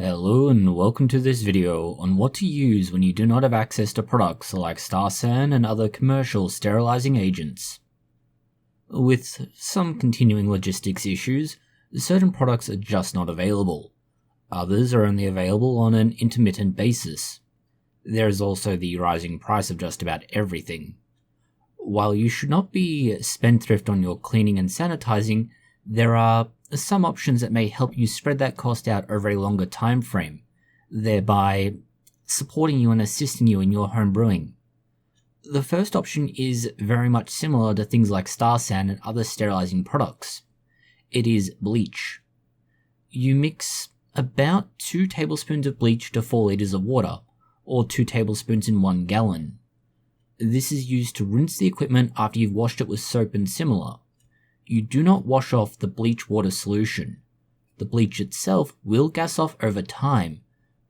Hello and welcome to this video on what to use when you do not have access to products like Starsan and other commercial sterilizing agents. With some continuing logistics issues, certain products are just not available. Others are only available on an intermittent basis. There is also the rising price of just about everything. While you should not be spendthrift on your cleaning and sanitizing, there are some options that may help you spread that cost out over a longer time frame, thereby supporting you and assisting you in your home brewing. The first option is very much similar to things like Starsan and other sterilizing products. It is bleach. You mix about 2 tablespoons of bleach to 4 liters of water, or 2 tablespoons in 1 gallon. This is used to rinse the equipment after you've washed it with soap and similar. You do not wash off the bleach water solution. The bleach itself will gas off over time,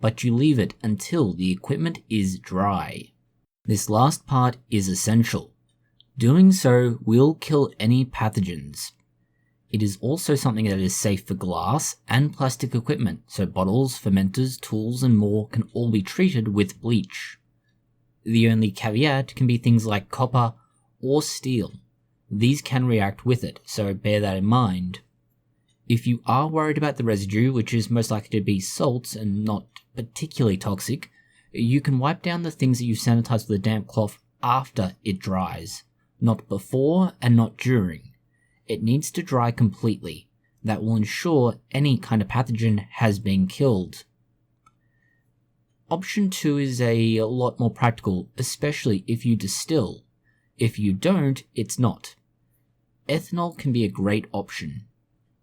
but you leave it until the equipment is dry. This last part is essential. Doing so will kill any pathogens. It is also something that is safe for glass and plastic equipment, so bottles, fermenters, tools, and more can all be treated with bleach. The only caveat can be things like copper or steel. These can react with it, so bear that in mind. If you are worried about the residue, which is most likely to be salts and not particularly toxic, you can wipe down the things that you sanitize with a damp cloth after it dries, not before and not during. It needs to dry completely. That will ensure any kind of pathogen has been killed. Option 2 is a lot more practical, especially if you distill. If you don't, it's not. Ethanol can be a great option.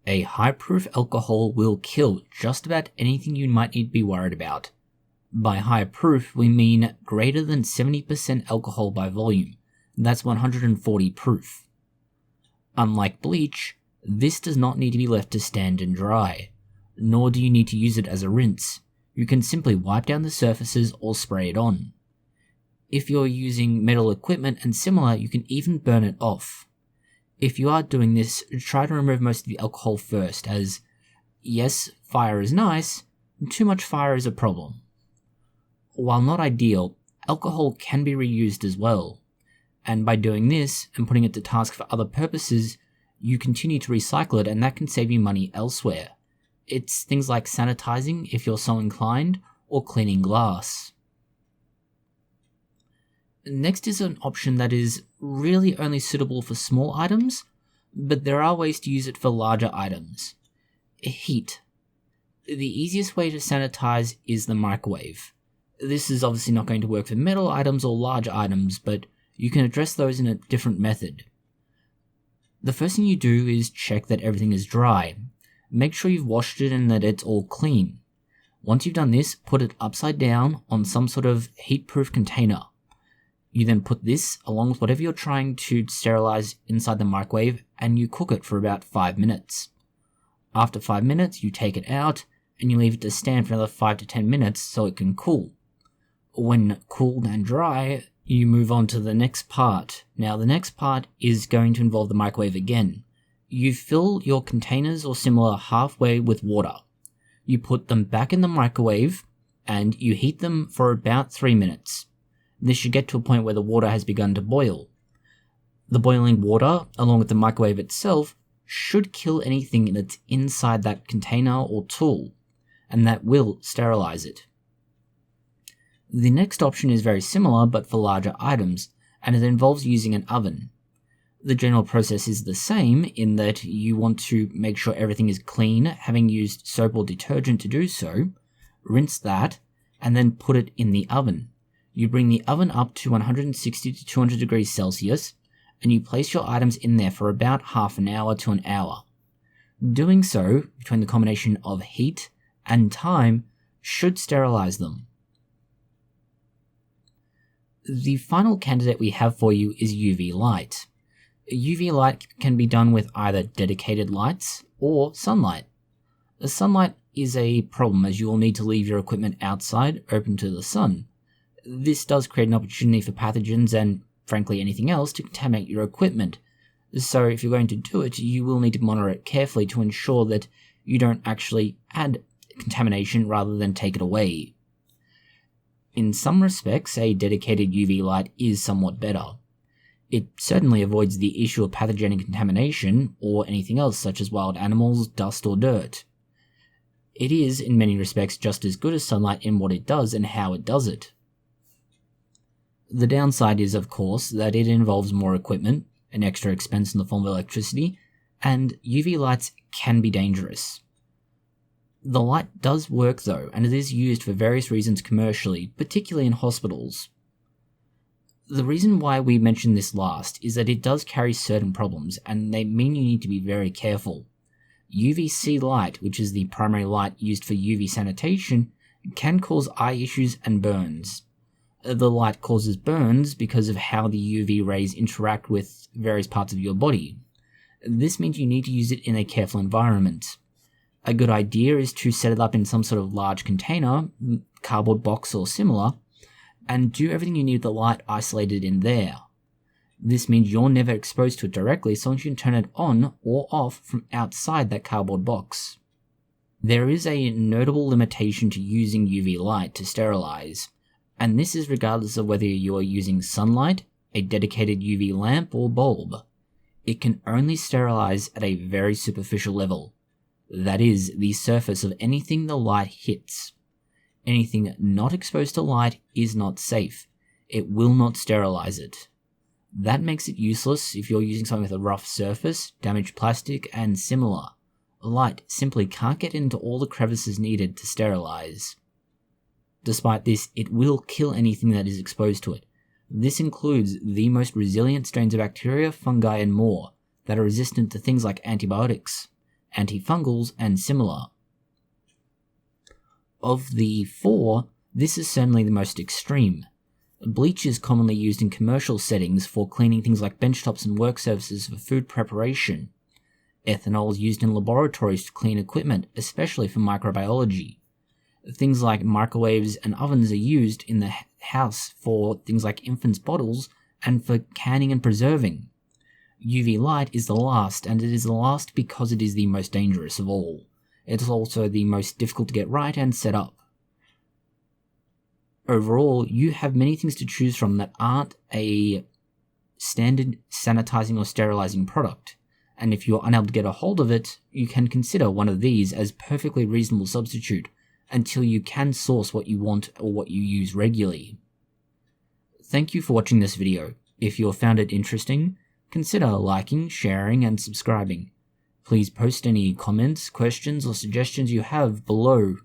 A high-proof alcohol will kill just about anything you might need to be worried about. By high proof, we mean greater than 70% alcohol by volume. That's 140 proof. Unlike bleach, this does not need to be left to stand and dry, nor do you need to use it as a rinse. You can simply wipe down the surfaces or spray it on. If you're using metal equipment and similar, you can even burn it off. If you are doing this, try to remove most of the alcohol first, as yes, fire is nice, too much fire is a problem. While not ideal, alcohol can be reused as well, and by doing this and putting it to task for other purposes, you continue to recycle it, and that can save you money elsewhere. It's things like sanitizing if you're so inclined, or cleaning glass. Next is an option that is really only suitable for small items, but there are ways to use it for larger items. Heat. The easiest way to sanitize is the microwave. This is obviously not going to work for metal items or large items, but you can address those in a different method. The first thing you do is check that everything is dry. Make sure you've washed it and that it's all clean. Once you've done this, put it upside down on some sort of heat-proof container. You then put this along with whatever you're trying to sterilize inside the microwave, and you cook it for about 5 minutes. After 5 minutes, you take it out and you leave it to stand for another 5 to 10 minutes so it can cool. When cooled and dry, you move on to the next part. Now the next part is going to involve the microwave again. You fill your containers or similar halfway with water. You put them back in the microwave and you heat them for about 3 minutes. This should get to a point where the water has begun to boil. The boiling water, along with the microwave itself, should kill anything that's inside that container or tool, and that will sterilize it. The next option is very similar but for larger items, and it involves using an oven. The general process is the same in that you want to make sure everything is clean, having used soap or detergent to do so, rinse that, and then put it in the oven. You bring the oven up to 160 to 200 degrees Celsius, and you place your items in there for about half an hour to an hour. Doing so, between the combination of heat and time, should sterilize them. The final candidate we have for you is UV light. UV light can be done with either dedicated lights or sunlight. The sunlight is a problem as you will need to leave your equipment outside, open to the sun. This does create an opportunity for pathogens and, frankly, anything else to contaminate your equipment. So if you're going to do it, you will need to monitor it carefully to ensure that you don't actually add contamination rather than take it away. In some respects, a dedicated UV light is somewhat better. It certainly avoids the issue of pathogenic contamination or anything else such as wild animals, dust, or dirt. It is, in many respects, just as good as sunlight in what it does and how it does it. The downside is, of course, that it involves more equipment, an extra expense in the form of electricity, and UV lights can be dangerous. The light does work though, and it is used for various reasons commercially, particularly in hospitals. The reason why we mention this last is that it does carry certain problems, and they mean you need to be very careful. UVC light, which is the primary light used for UV sanitation, can cause eye issues and burns. The light causes burns because of how the UV rays interact with various parts of your body. This means you need to use it in a careful environment. A good idea is to set it up in some sort of large container, cardboard box or similar, and do everything you need with the light isolated in there. This means you're never exposed to it directly, so you can turn it on or off from outside that cardboard box. There is a notable limitation to using UV light to sterilize, and this is regardless of whether you are using sunlight, a dedicated UV lamp, or bulb. It can only sterilize at a very superficial level. That is, the surface of anything the light hits. Anything not exposed to light is not safe. It will not sterilize it. That makes it useless if you're using something with a rough surface, damaged plastic, and similar. Light simply can't get into all the crevices needed to sterilize. Despite this, it will kill anything that is exposed to it. This includes the most resilient strains of bacteria, fungi, and more that are resistant to things like antibiotics, antifungals, and similar. Of the four, this is certainly the most extreme. Bleach is commonly used in commercial settings for cleaning things like benchtops and work surfaces for food preparation. Ethanol is used in laboratories to clean equipment, especially for microbiology. Things like microwaves and ovens are used in the house for things like infants' bottles and for canning and preserving. UV light is the last, and it is the last because it is the most dangerous of all. It is also the most difficult to get right and set up. Overall, you have many things to choose from that aren't a standard sanitizing or sterilizing product, and if you're unable to get a hold of it, you can consider one of these as perfectly reasonable substitute until you can source what you want or what you use regularly. Thank you for watching this video. If you have found it interesting, consider liking, sharing, and subscribing. Please post any comments, questions, or suggestions you have below